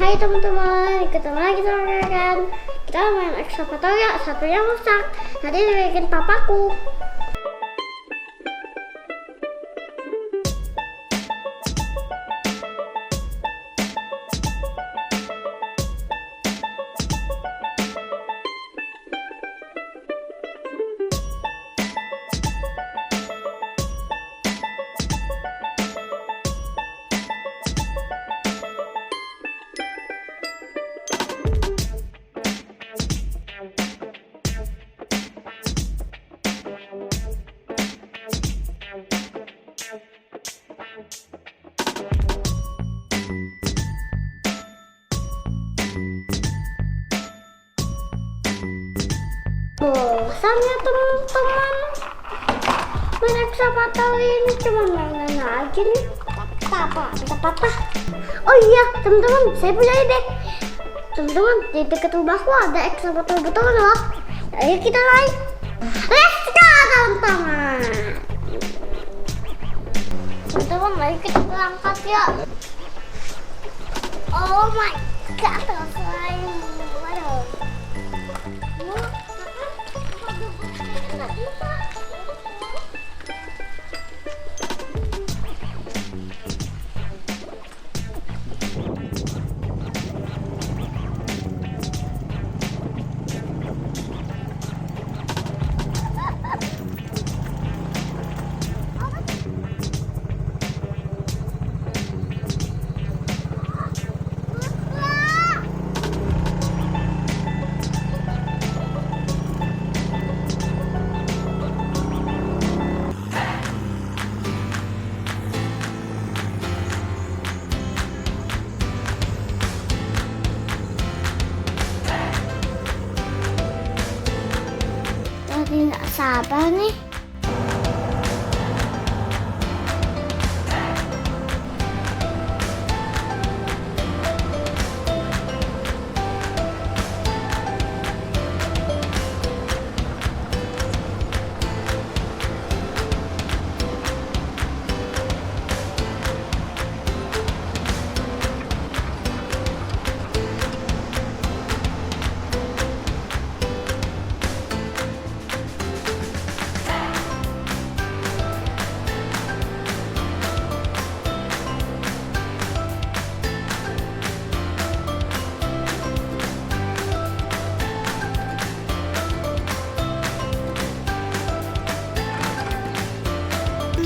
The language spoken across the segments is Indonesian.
Hai teman-teman, ketemu lagi sama Keken. Kita main excavator ya, satunya rusak. Nanti dibikin papaku. Bosannya teman-teman, main excavator ini cuma mainan aja nih. Bisa patah. Oh iya teman-teman, saya punya ide. Teman-teman, di dekat rumahku ada excavator betul loh. Ayo kita naik. Let's go teman-teman. Teman-teman, mari kita berangkat ya. Oh my god, slime. Waduh. Nggak sabar nih.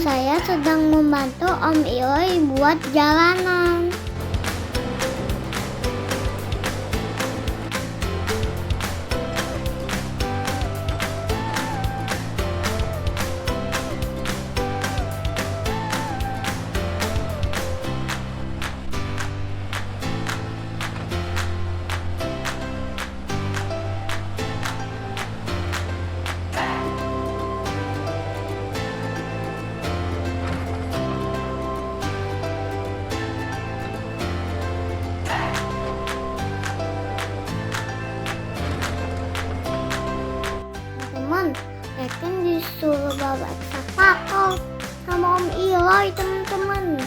Saya sedang membantu Om Ioi buat jalanan. Keken disuruh bawa excavator sama Om Ioi teman-teman.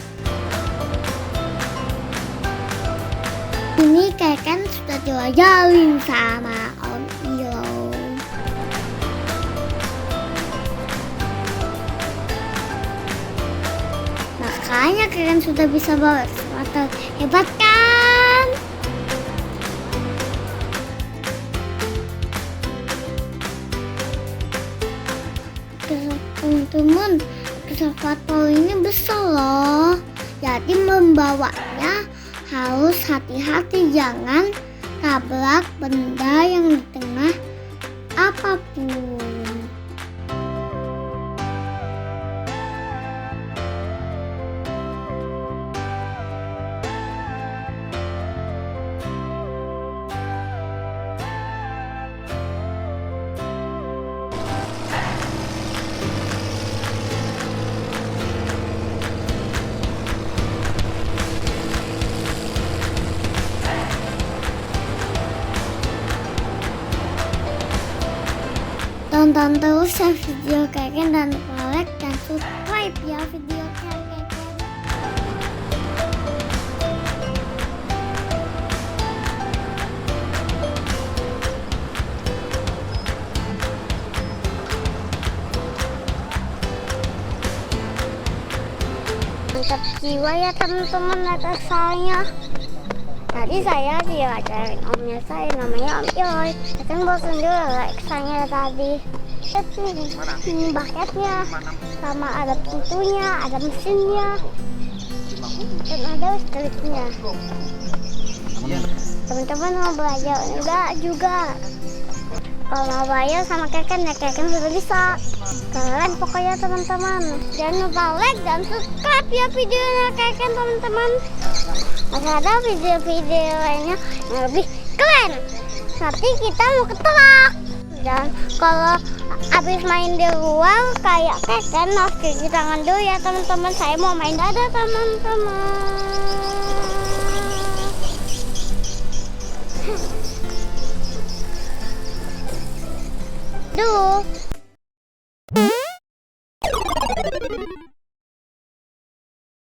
Ini Keken sudah diwajalin sama Om Ioi. Makanya Keken sudah bisa bawa excavator. Hebat kan? Teman-teman, excavator ini besar loh. Jadi membawanya harus hati-hati, jangan tabrak benda yang di tengah apapun. Tonton terus ya video Keken dan like dan subscribe ya video Keken. mantap jiwa ya teman-teman atas saya. Tadi saya diajarin omnya saya, namanya Om Iloy. Kan bosan juga eksanya tadi. Ini baketnya, sama ada pintunya, ada mesinnya, dan ada listriknya. Teman-teman mau belajar enggak juga? Kalau mau belajar sama Keken ya Keken sudah bisa. Keren pokoknya teman-teman. Jangan lupa like dan subscribe ya videonya Keken teman-teman. Masih ada video-video lainnya yang lebih keren. Nanti kita mau ketelak. Dan kalau habis main di luar kayak Keken harus cuci tangan dulu ya teman-teman. Saya mau main dadah teman-teman. Duh.